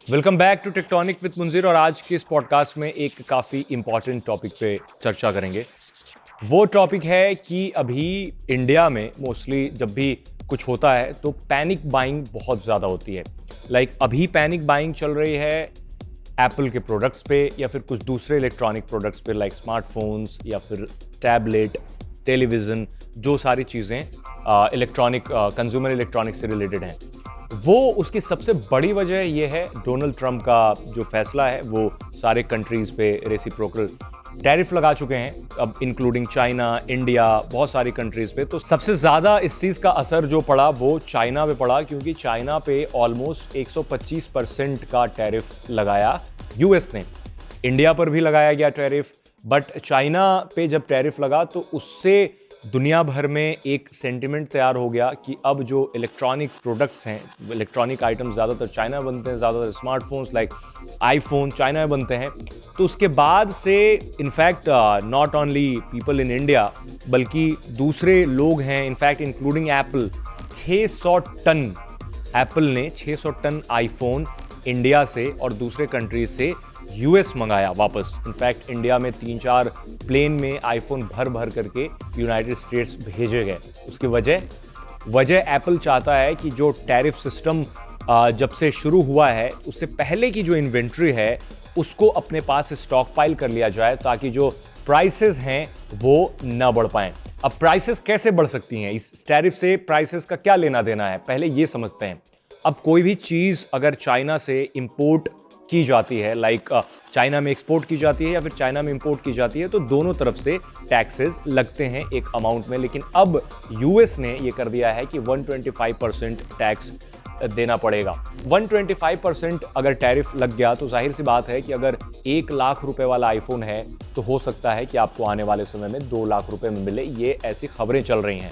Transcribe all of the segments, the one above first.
Welcome back to tectonic with Munjir. और आज के इस पॉडकास्ट में एक काफ़ी इंपॉर्टेंट टॉपिक पे चर्चा करेंगे। वो टॉपिक है कि अभी इंडिया में मोस्टली जब भी कुछ होता है तो पैनिक बाइंग बहुत ज़्यादा होती है। अभी पैनिक बाइंग चल रही है एप्पल के प्रोडक्ट्स पे या फिर कुछ दूसरे इलेक्ट्रॉनिक प्रोडक्ट्स पे, लाइक स्मार्टफोन्स या फिर टैबलेट, टेलीविज़न, जो सारी चीज़ें इलेक्ट्रॉनिक कंज्यूमर इलेक्ट्रॉनिक से रिलेटेड हैं। वो उसकी सबसे बड़ी वजह ये है डोनाल्ड ट्रंप का जो फैसला है, वो सारे कंट्रीज़ पे रेसिप्रोकल टैरिफ लगा चुके हैं, अब इंक्लूडिंग चाइना, इंडिया, बहुत सारी कंट्रीज़ पे। तो सबसे ज़्यादा इस चीज़ का असर जो पड़ा वो चाइना पे पड़ा, क्योंकि चाइना पे ऑलमोस्ट 125% का टैरिफ लगाया यूएस ने। इंडिया पर भी लगाया गया टैरिफ, बट चाइना पे जब टैरिफ लगा तो उससे दुनिया भर में एक सेंटिमेंट तैयार हो गया कि अब जो इलेक्ट्रॉनिक प्रोडक्ट्स हैं, इलेक्ट्रॉनिक आइटम्स ज़्यादातर चाइना में बनते हैं, ज़्यादातर स्मार्टफोन्स लाइक आईफोन चाइना में बनते हैं। तो उसके बाद से in fact not only people in India बल्कि दूसरे लोग हैं, in fact including apple, 600 ton apple ने 600 टन आईफोन इंडिया से और दूसरे कंट्रीज से यूएस मंगाया वापस। इनफैक्ट इंडिया में 3-4 प्लेन में आईफोन भर भर करके यूनाइटेड स्टेट्स भेजे गए। उसकी वजह एप्पल चाहता है कि जो टैरिफ सिस्टम जब से शुरू हुआ है उससे पहले की जो इन्वेंट्री है उसको अपने पास स्टॉक पाइल कर लिया जाए, ताकि जो प्राइसेस हैं वो न बढ़ पाएं। अब प्राइसेस कैसे बढ़ सकती हैं, इस टैरिफ से प्राइसेस का क्या लेना देना है, पहले ये समझते हैं। अब कोई भी चीज़ अगर चाइना से इंपोर्ट की जाती है, लाइक चाइना में एक्सपोर्ट की जाती है या फिर चाइना में इंपोर्ट की जाती है, तो दोनों तरफ से टैक्सेस लगते हैं एक अमाउंट में। लेकिन अब यूएस ने ये कर दिया है कि 125% टैक्स देना पड़ेगा। 125% अगर टैरिफ लग गया तो जाहिर सी बात है कि अगर 1 लाख रुपए वाला आईफोन है तो हो सकता है कि आपको आने वाले समय में 2 लाख रुपए में मिले। ये ऐसी खबरें चल रही हैं।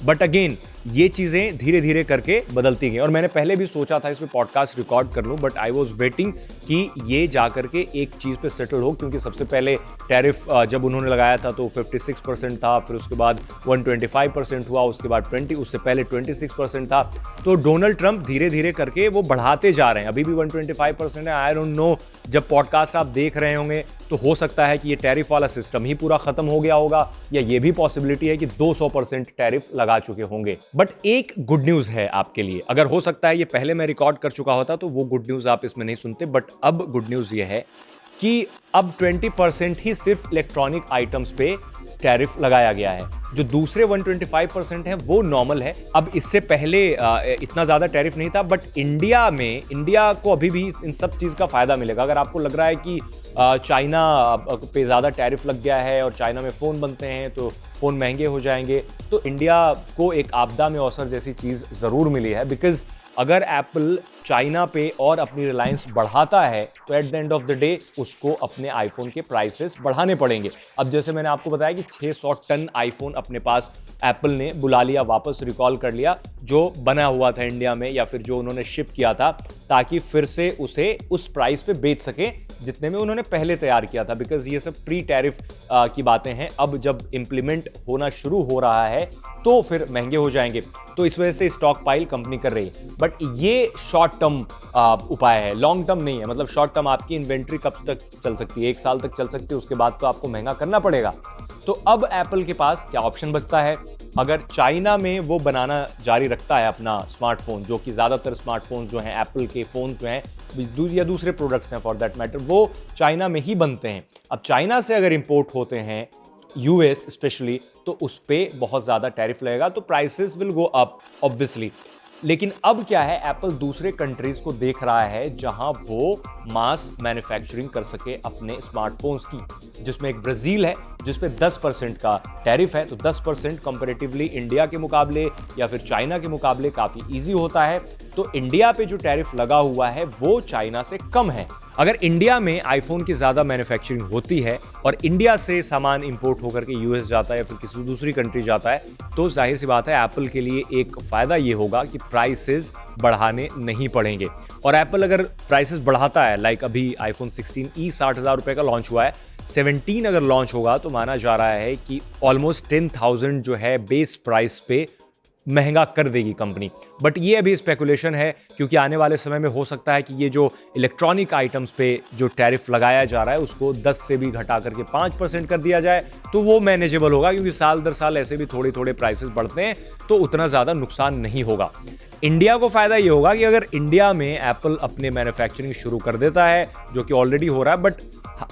बट अगेन ये चीज़ें धीरे धीरे करके बदलती गई और मैंने पहले भी सोचा था इसमें पॉडकास्ट रिकॉर्ड कर लूं, बट आई वाज वेटिंग कि ये जा करके एक चीज़ पे सेटल हो, क्योंकि सबसे पहले टैरिफ जब उन्होंने लगाया था तो 56% था, फिर उसके बाद 125% हुआ, उसके बाद 20, उससे पहले 26% था। तो डोनाल्ड ट्रंप धीरे धीरे करके वो बढ़ाते जा रहे हैं। अभी भी 125% है। आई डोंट नो, जब पॉडकास्ट आप देख रहे होंगे तो हो सकता है कि ये टैरिफ वाला सिस्टम ही पूरा खत्म हो गया होगा, या ये भी पॉसिबिलिटी है कि 200% टैरिफ लगा चुके होंगे। बट एक गुड न्यूज़ है आपके लिए, अगर हो सकता है ये पहले मैं रिकॉर्ड कर चुका होता तो वो गुड न्यूज़ आप इसमें नहीं सुनते, बट अब गुड न्यूज़ ये है कि अब 20% ही सिर्फ इलेक्ट्रॉनिक आइटम्स पे टैरिफ लगाया गया है। जो दूसरे 125% है वो नॉर्मल है। अब इससे पहले इतना ज़्यादा टैरिफ नहीं था, बट इंडिया को अभी भी इन सब चीज़ का फ़ायदा मिलेगा। अगर आपको लग रहा है कि चाइना पे ज़्यादा टैरिफ लग गया है और चाइना में फ़ोन बनते हैं तो फ़ोन महंगे हो जाएंगे, तो इंडिया को एक आपदा में अवसर जैसी चीज़ ज़रूर मिली है। बिकॉज़ अगर एप्पल चाइना पे और अपनी रिलायंस बढ़ाता है तो at the end of the day उसको अपने आईफोन के प्राइसेस बढ़ाने पड़ेंगे। अब जैसे मैंने आपको बताया कि 600 टन आईफोन अपने पास एप्पल ने बुला लिया, वापस रिकॉल कर लिया, जो बना हुआ था इंडिया में या फिर जो उन्होंने शिप किया था, ताकि फिर से उसे उस प्राइस पे बेच सकें जितने में उन्होंने पहले तैयार किया था। बिकॉज ये सब प्री टैरिफ की बातें हैं। अब जब इंप्लीमेंट होना शुरू हो रहा है तो फिर महंगे हो जाएंगे, तो इस वजह से स्टॉक पाइल कंपनी कर रही है। बट ये शॉर्ट टर्म उपाय है, लॉन्ग टर्म नहीं है। मतलब शॉर्ट टर्म आपकी इन्वेंट्री कब तक चल सकती है, 1 साल तक चल सकती है, उसके बाद तो आपको महंगा करना पड़ेगा। तो अब एप्पल के पास क्या ऑप्शन बचता है? अगर चाइना में वो बनाना जारी रखता है अपना स्मार्टफोन, जो कि ज़्यादातर स्मार्टफोन जो हैं, एप्पल के फ़ोन जो हैं या दूसरे प्रोडक्ट्स हैं फॉर दैट मैटर, वो चाइना में ही बनते हैं। अब चाइना से अगर इंपोर्ट होते हैं यूएस स्पेशली, तो उस पर बहुत ज़्यादा टैरिफ लगेगा, तो prices will go up obviously. लेकिन अब क्या है, एप्पल दूसरे कंट्रीज को देख रहा है जहां वो मास मैन्युफैक्चरिंग कर सके अपने स्मार्टफोन्स की, जिसमें एक ब्राज़ील है जिसपे 10% का टैरिफ है। तो 10% कंपैरेटिवली इंडिया के मुकाबले या फिर चाइना के मुकाबले काफ़ी ईजी होता है। तो इंडिया पे जो टैरिफ लगा हुआ है वो चाइना से कम है। अगर इंडिया में आईफोन की ज़्यादा मैन्युफैक्चरिंग होती है और इंडिया से सामान इंपोर्ट होकर के यूएस जाता है या फिर किसी दूसरी कंट्री जाता है, तो जाहिर सी बात है एप्पल के लिए एक फ़ायदा ये होगा कि प्राइसेस बढ़ाने नहीं पड़ेंगे। और एप्पल अगर प्राइसेस बढ़ाता है, लाइक अभी आईफोन 16e 60,000 रुपये का लॉन्च हुआ है, 17 अगर लॉन्च होगा तो माना जा रहा है कि ऑलमोस्ट 10,000 जो है बेस प्राइस पे महंगा कर देगी कंपनी। बट ये अभी स्पेकुलेशन है, क्योंकि आने वाले समय में हो सकता है कि ये जो इलेक्ट्रॉनिक आइटम्स पे जो टैरिफ लगाया जा रहा है उसको 10 से भी घटा करके 5% कर दिया जाए तो वो मैनेजेबल होगा, क्योंकि साल दर साल ऐसे भी थोड़े थोड़े प्राइसेस बढ़ते हैं तो उतना ज़्यादा नुकसान नहीं होगा। इंडिया को फायदा ये होगा कि अगर इंडिया में एप्पल अपने मैन्युफैक्चरिंग शुरू कर देता है, जो कि ऑलरेडी हो रहा है, बट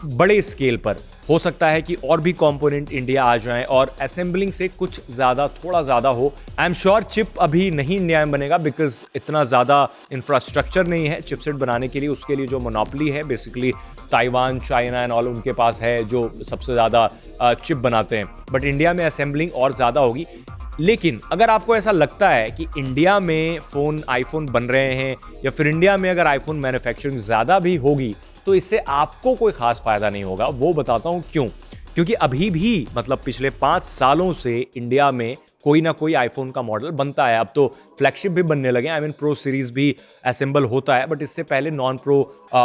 बड़े स्केल पर हो सकता है कि और भी कंपोनेंट इंडिया आ जाएं और असेंबलिंग से कुछ ज़्यादा थोड़ा ज़्यादा हो। आई एम श्योर चिप अभी नहीं इंडिया में बनेगा, बिकॉज इतना ज़्यादा इंफ्रास्ट्रक्चर नहीं है चिपसेट बनाने के लिए। उसके लिए जो मोनोपोली है basically Taiwan, China and all उनके पास है, जो सबसे ज़्यादा चिप बनाते हैं। बट इंडिया में असेंबलिंग और ज़्यादा होगी। लेकिन अगर आपको ऐसा लगता है कि इंडिया में फ़ोन आईफोन बन रहे हैं, या फिर इंडिया में अगर आईफोन मैन्युफैक्चरिंग ज़्यादा भी होगी तो इससे आपको कोई खास फायदा नहीं होगा। वो बताता हूं क्यों। क्योंकि अभी भी मतलब पिछले 5 सालों से इंडिया में कोई ना कोई आईफोन का मॉडल बनता है। अब तो फ्लैगशिप भी बनने लगे, आई मीन प्रो सीरीज भी असेंबल होता है, बट इससे पहले नॉन प्रो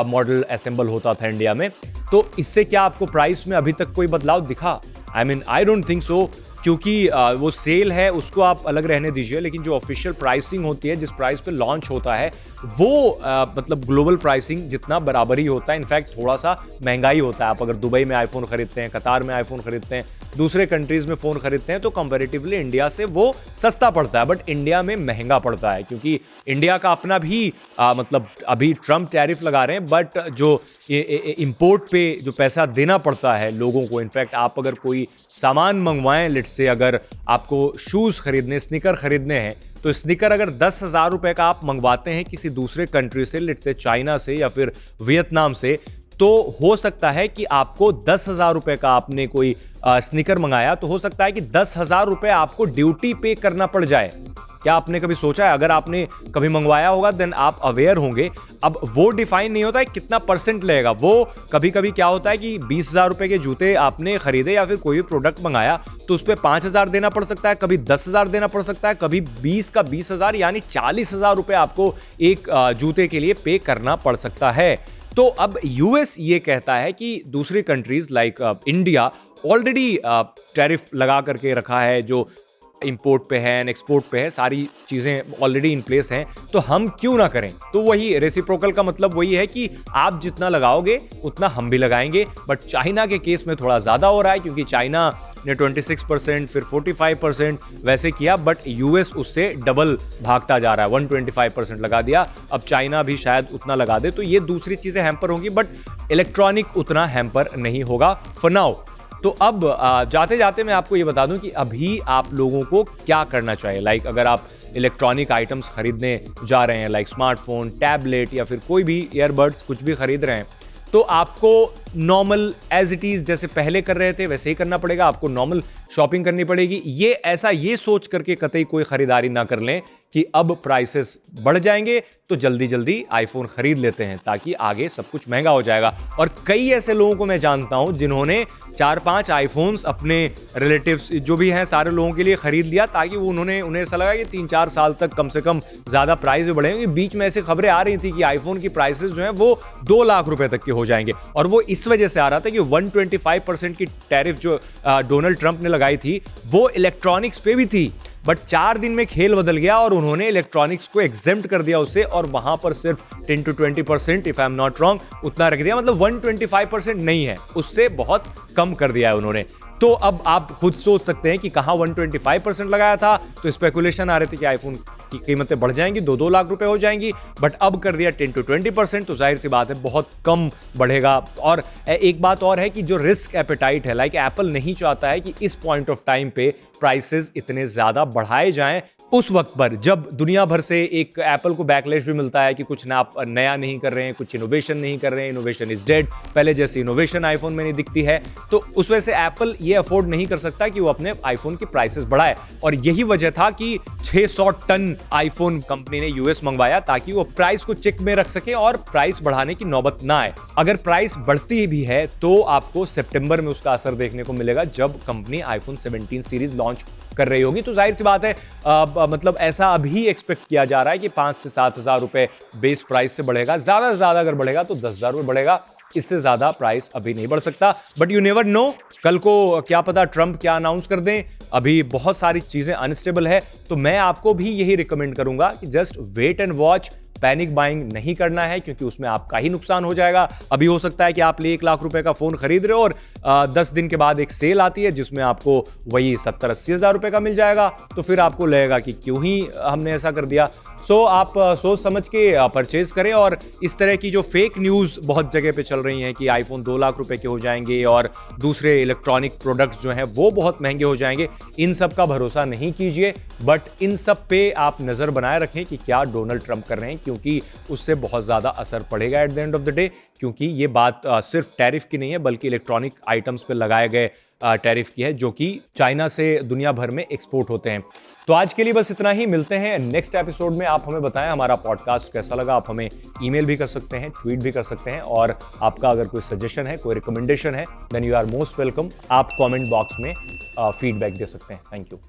मॉडल असेंबल होता था इंडिया में। तो इससे क्या आपको प्राइस में अभी तक कोई बदलाव दिखा? आई डोंट थिंक सो, क्योंकि वो सेल है उसको आप अलग रहने दीजिए, लेकिन जो ऑफिशियल प्राइसिंग होती है, जिस प्राइस पे लॉन्च होता है, वो मतलब ग्लोबल प्राइसिंग जितना बराबर ही होता है। इनफैक्ट थोड़ा सा महंगा ही होता है। आप अगर दुबई में आईफोन खरीदते हैं, कतार में आईफोन खरीदते हैं, दूसरे कंट्रीज में फ़ोन खरीदते हैं, तो कंपैरेटिवली इंडिया से वो सस्ता पड़ता है, बट इंडिया में महंगा पड़ता है। क्योंकि इंडिया का अपना भी मतलब अभी ट्रम्प टैरिफ लगा रहे हैं, बट जो इम्पोर्ट पे जो पैसा देना पड़ता है लोगों को, इनफैक्ट आप अगर कोई सामान मंगवाएं, लेट्स से अगर आपको शूज़ खरीदने, स्नीकर खरीदने हैं, तो स्नीकर अगर 10,000 रुपए का आप मंगवाते हैं किसी दूसरे कंट्री से, लेट्स से चाइना से या फिर वियतनाम से, तो हो सकता है कि आपको 10,000 रुपए का आपने कोई स्नीकर मंगाया, तो हो सकता है कि 10,000 रुपए आपको ड्यूटी पे करना पड़ जाए। क्या आपने कभी सोचा है? अगर आपने कभी मंगवाया होगा देन आप अवेयर होंगे। अब वो डिफाइन नहीं होता है कितना परसेंट लगेगा। वो कभी कभी क्या होता है कि 20,000 रुपए के जूते आपने खरीदे या फिर कोई भी प्रोडक्ट मंगाया, तो उस पर 5,000 देना पड़ सकता है, कभी 10,000 देना पड़ सकता है, कभी 20 का 20,000 यानी 40,000 रुपए आपको एक जूते के लिए पे करना पड़ सकता है। तो अब यूएस ये कहता है कि दूसरी countries like India already tariff लगा करके रखा है, जो इंपोर्ट पे है एंड एक्सपोर्ट पे है, सारी चीज़ें ऑलरेडी इन प्लेस हैं, तो हम क्यों ना करें। तो वही रेसिप्रोकल का मतलब वही है कि आप जितना लगाओगे उतना हम भी लगाएंगे। बट चाइना के केस में थोड़ा ज़्यादा हो रहा है, क्योंकि चाइना ने 26% फिर 45% वैसे किया, बट यूएस उससे डबल भागता जा रहा है, 125% लगा दिया। अब चाइना भी शायद उतना लगा दे, तो ये दूसरी चीज़ें हैम्पर होंगी, बट इलेक्ट्रॉनिक उतना हैम्पर नहीं होगा फॉर नाउ। तो अब जाते जाते मैं आपको ये बता दूं कि अभी आप लोगों को क्या करना चाहिए। लाइक अगर आप इलेक्ट्रॉनिक आइटम्स खरीदने जा रहे हैं, लाइक स्मार्टफोन, टैबलेट या फिर कोई भी ईयरबड्स कुछ भी खरीद रहे हैं, तो आपको नॉर्मल एज इट इज़ जैसे पहले कर रहे थे वैसे ही करना पड़ेगा। आपको नॉर्मल शॉपिंग करनी पड़ेगी। ये सोच करके कतई कोई खरीदारी ना कर लें कि अब प्राइसेस बढ़ जाएंगे तो जल्दी जल्दी आईफोन खरीद लेते हैं, ताकि आगे सब कुछ महंगा हो जाएगा। और कई ऐसे लोगों को मैं जानता हूं जिन्होंने 4-5 आईफोन्स अपने रिलेटिव्स जो भी हैं सारे लोगों के लिए खरीद लिया, ताकि उन्हें ऐसा लगा कि 3-4 साल तक कम से कम ज़्यादा प्राइस भी बढ़ेंगे। बीच में ऐसी खबरें आ रही थी कि आईफोन की प्राइसेस जो हैं वो 2 लाख रुपए तक के हो जाएंगे, और वो इस वजह से आ रहा था कि 125% की टैरिफ जो डोनाल्ड ट्रंप ने लगाई थी वो इलेक्ट्रॉनिक्स पे भी थी। बट 4 दिन में खेल बदल गया और उन्होंने इलेक्ट्रॉनिक्स को एग्जेम्प्ट कर दिया उससे, और वहां पर सिर्फ 10 to 20% if I am not wrong उतना रख दिया। मतलब 125% नहीं है, उससे बहुत कम कर दिया है उन्होंने। तो अब आप खुद सोच सकते हैं कि कहाँ 125% लगाया था तो स्पेकुलेशन आ रहे थे कि आईफोन की कीमतें बढ़ जाएंगी, 2-2 लाख रुपए हो जाएंगी, बट अब कर दिया 10 to 20%, तो जाहिर सी बात है बहुत कम बढ़ेगा। और एक बात और है कि जो रिस्क एपेटाइट है, लाइक एप्पल नहीं चाहता है कि इस पॉइंट ऑफ टाइम पे प्राइसेस इतने ज़्यादा बढ़ाए जाएं उस वक्त पर जब दुनिया भर से एक एप्पल को बैकलैश भी मिलता है कि कुछ नया नहीं कर रहे हैं, कुछ इनोवेशन नहीं कर रहे हैं, इनोवेशन इज डेड, पहले जैसी इनोवेशन आईफोन में नहीं दिखती है। तो उस वजह से एप्पल ये अफोर्ड नहीं कर सकता कि वो अपने आईफोन की प्राइसेस बढ़ाए, और यही वजह था कि 600 टन आईफोन कंपनी ने यूएस मंगवाया, ताकि वो प्राइस को चेक में रख सके और प्राइस बढ़ाने की नौबत ना आए। अगर प्राइस बढ़ती भी है तो आपको सितंबर में उसका असर देखने को मिलेगा, जब कंपनी आईफोन 17 सीरीज लॉन्च कर रही होगी। तो जाहिर सी बात है मतलब ऐसा अभी एक्सपेक्ट किया जा रहा है कि 5 से 7 हज़ार रुपए बेस प्राइस से बढ़ेगा, ज्यादा से ज्यादा अगर बढ़ेगा तो 10,000 रुपए बढ़ेगा। इससे ज्यादा प्राइस अभी नहीं बढ़ सकता, बट यू नेवर नो, कल को क्या पता ट्रंप क्या अनाउंस कर दें। अभी बहुत सारी चीजें अनस्टेबल है, तो मैं आपको भी यही रिकमेंड करूंगा कि just wait and watch. Panic buying नहीं करना है, क्योंकि उसमें आपका ही नुकसान हो जाएगा। अभी हो सकता है कि आप 1 लाख रुपए का फोन खरीद रहे हो और 10 दिन के बाद एक सेल आती है जिसमें आपको वही 70-80 हजार रुपए का मिल जाएगा, तो फिर आपको लगेगा कि क्यों ही हमने ऐसा कर दिया। सो आप सोच समझ के परचेज करें। और इस तरह की जो फेक न्यूज़ बहुत जगह पे चल रही हैं कि आईफोन 2 लाख रुपए के हो जाएंगे और दूसरे इलेक्ट्रॉनिक प्रोडक्ट्स जो हैं वो बहुत महंगे हो जाएंगे, इन सब का भरोसा नहीं कीजिए। बट इन सब पे आप नज़र बनाए रखें कि क्या डोनाल्ड ट्रंप कर रहे हैं, क्योंकि उससे बहुत ज़्यादा असर पड़ेगा at the end of the day. क्योंकि ये बात सिर्फ टैरिफ की नहीं है, बल्कि इलेक्ट्रॉनिक आइटम्स पे लगाए गए टैरिफ की है, जो कि चाइना से दुनिया भर में एक्सपोर्ट होते हैं। तो आज के लिए बस इतना ही, मिलते हैं नेक्स्ट एपिसोड में। आप हमें बताएं हमारा पॉडकास्ट कैसा लगा। आप हमें ईमेल भी कर सकते हैं, ट्वीट भी कर सकते हैं, और आपका अगर कोई सजेशन है, कोई रिकमेंडेशन है, then you are most welcome. आप कमेंट बॉक्स में फीडबैक दे सकते हैं। Thank you.